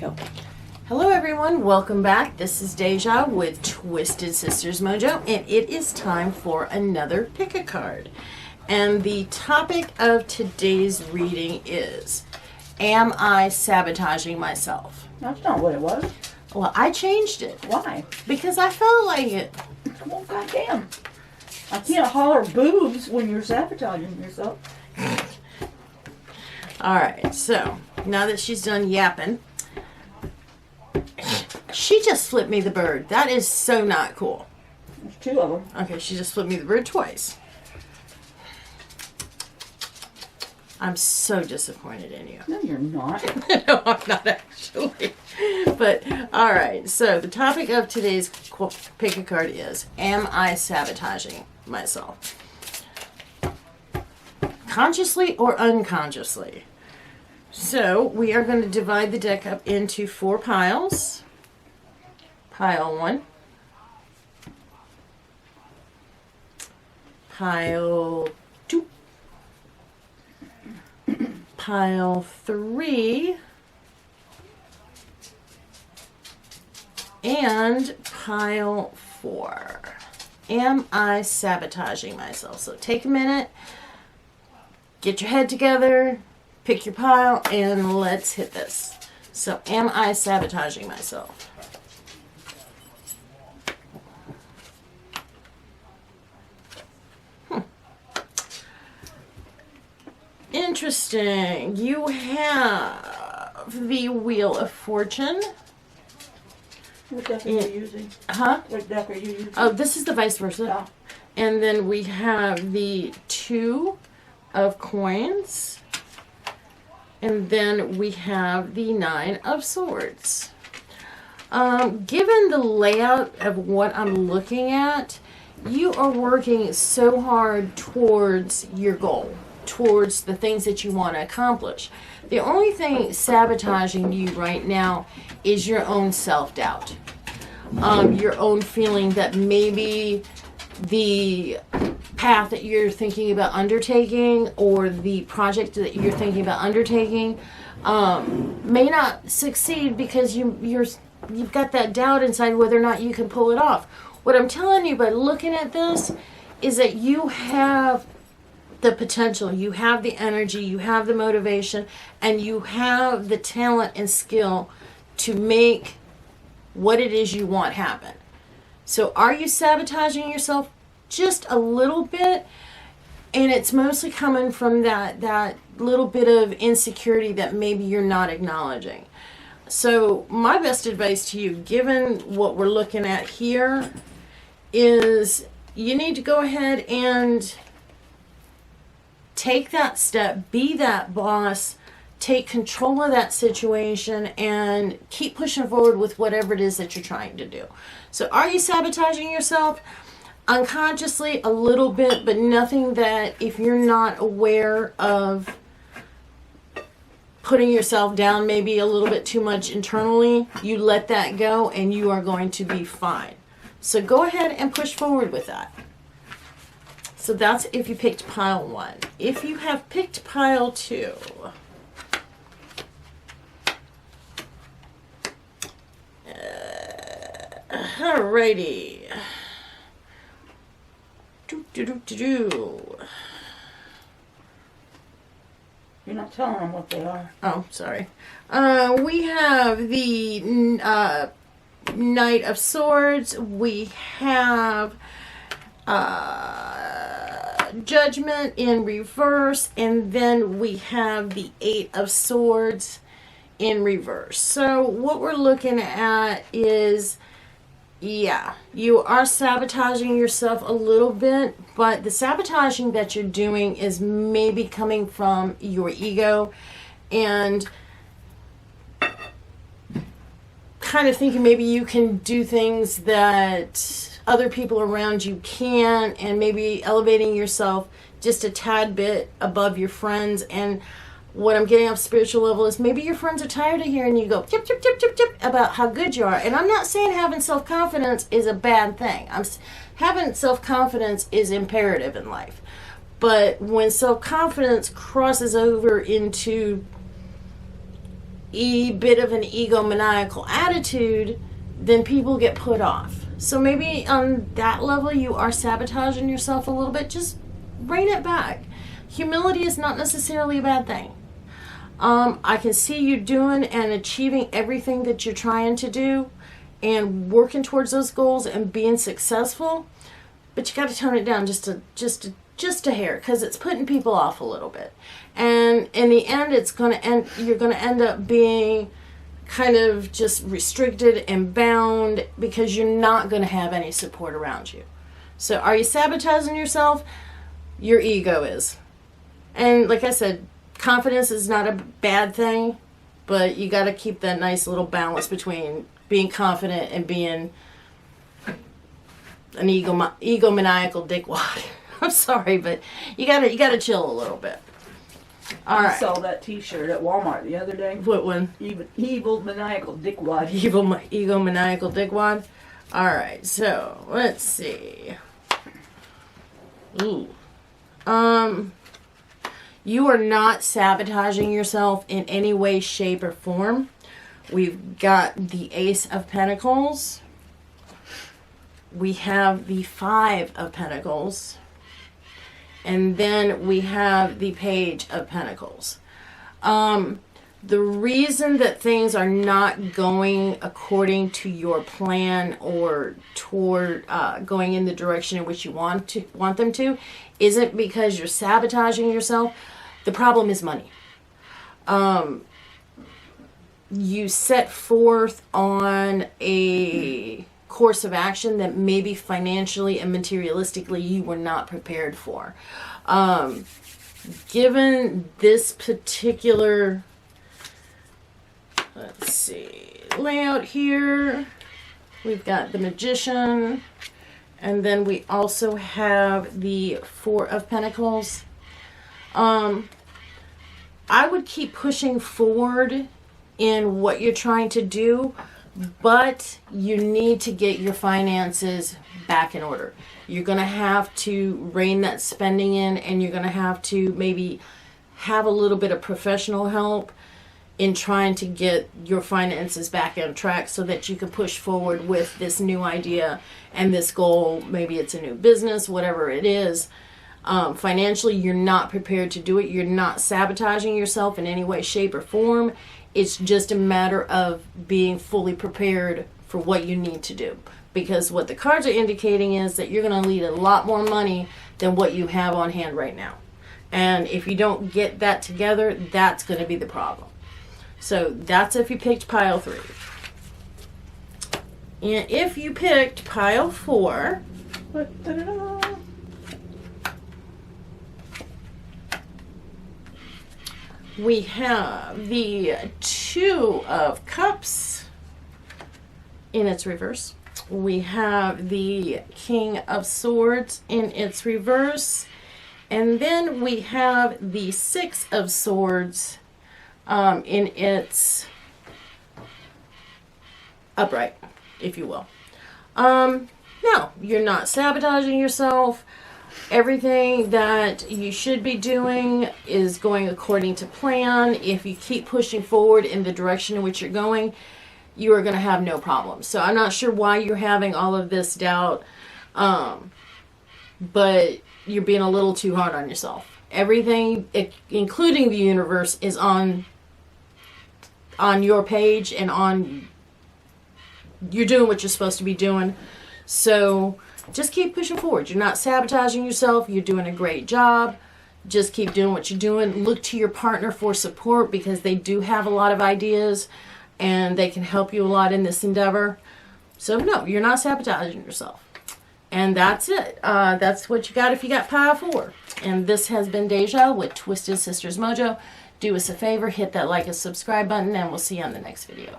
Go. Hello everyone, welcome back. This is Deja with Twisted Sisters Mojo, and it is time for another pick a card. And the topic of today's reading is, am I sabotaging myself? That's not what it was. Well, I changed it. Why? Because I felt like it. Well, goddamn. I can't holler boobs when you're sabotaging yourself. Alright, so now that she's done yapping, she just flipped me the bird. That is so not cool. There's two of them. Okay, she just flipped me the bird twice. I'm so disappointed in you. No, you're not. No, I'm not actually. But, alright, so the topic of today's pick a card is, am I sabotaging myself? Consciously or unconsciously? So, we are going to divide the deck up into 4 piles. Pile 1. Pile 2. Pile 3. And pile 4. Am I sabotaging myself? So take a minute, get your head together, pick your pile, and let's hit this. So am I sabotaging myself? Interesting. You have the Wheel of Fortune. What deck are you using? Huh? What deck are you using? Oh, this is the vice versa. Yeah. And then we have the 2 of Coins. And then we have the 9 of Swords. Given the layout of what I'm looking at, you are working so hard towards your goal, towards the things that you want to accomplish. The only thing sabotaging you right now is your own self-doubt. Your own feeling that maybe the path that you're thinking about undertaking or the project that you're thinking about undertaking may not succeed because you've got that doubt inside whether or not you can pull it off. What I'm telling you by looking at this is that you have the potential, you have the energy, you have the motivation, and you have the talent and skill to make what it is you want happen. So are you sabotaging yourself? Just a little bit, and it's mostly coming from that little bit of insecurity that maybe you're not acknowledging. So my best advice to you, given what we're looking at here, is you need to go ahead and take that step, be that boss, take control of that situation, and keep pushing forward with whatever it is that you're trying to do. So are you sabotaging yourself? Unconsciously, a little bit, but nothing that if you're not aware of putting yourself down maybe a little bit too much internally, you let that go and you are going to be fine. So go ahead and push forward with that. So that's if you picked pile 1. If you have picked pile 2, alrighty. You're not telling them what they are. Oh, sorry. We have the Knight of Swords. We have Judgment in reverse. And then we have the 8 of Swords in reverse. So what we're looking at is, yeah, you are sabotaging yourself a little bit, but the sabotaging that you're doing is maybe coming from your ego and kind of thinking maybe you can do things that other people around you can't, and maybe elevating yourself just a tad bit above your friends. And what I'm getting off spiritual level is maybe your friends are tired of hearing you go tip, tip, tip, tip, tip about how good you are. And I'm not saying having self-confidence is a bad thing. Having self-confidence is imperative in life. But when self-confidence crosses over into bit of an egomaniacal attitude, then people get put off. So maybe on that level you are sabotaging yourself a little bit. Just rein it back. Humility is not necessarily a bad thing. I can see you doing and achieving everything that you're trying to do and working towards those goals and being successful, but you got to tone it down just a hair, because it's putting people off a little bit. And in the end, you're going to end up being kind of just restricted and bound because you're not going to have any support around you. So are you sabotaging yourself? Your ego is. And like I said, confidence is not a bad thing, but you got to keep that nice little balance between being confident and being an egomaniacal dickwad. I'm sorry, but you gotta chill a little bit. All right. I saw that T-shirt at Walmart the other day. What one? Evil maniacal dickwad. Egomaniacal dickwad. All right. So let's see. Ooh. You are not sabotaging yourself in any way, shape, or form. We've got the Ace of Pentacles. We have the Five of Pentacles. And then we have the Page of Pentacles. The reason that things are not going according to your plan or toward going in the direction in which you want them to isn't because you're sabotaging yourself. The problem is money. You set forth on a course of action that maybe financially and materialistically you were not prepared for. Given this particular, let's see, layout here, we've got the Magician, and then we also have the Four of Pentacles. I would keep pushing forward in what you're trying to do, but you need to get your finances back in order. You're going to have to rein that spending in, and you're going to have to maybe have a little bit of professional help in trying to get your finances back on track so that you can push forward with this new idea and this goal. Maybe it's a new business, whatever it is. Financially, you're not prepared to do it. You're not sabotaging yourself in any way, shape, or form. It's just a matter of being fully prepared for what you need to do. Because what the cards are indicating is that you're going to need a lot more money than what you have on hand right now. And if you don't get that together, that's going to be the problem. So that's if you picked pile 3. And if you picked pile 4, we have the Two of Cups in its reverse. We have the King of Swords in its reverse. And then we have the Six of Swords in its upright, if you will. No, you're not sabotaging yourself. Everything that you should be doing is going according to plan. If you keep pushing forward in the direction in which you're going, you are going to have no problems. So I'm not sure why you're having all of this doubt, but you're being a little too hard on yourself. Everything, including the universe, is on your page, and you're doing what you're supposed to be doing. So just keep pushing forward. You're not sabotaging yourself. You're doing a great job. Just keep doing what you're doing. Look to your partner for support, because they do have a lot of ideas and they can help you a lot in this endeavor. So no, you're not sabotaging yourself. And that's it. That's what you got if you got pile 4. And this has been Deja with Twisted Sisters Mojo. Do us a favor, hit that like and subscribe button, and we'll see you on the next video.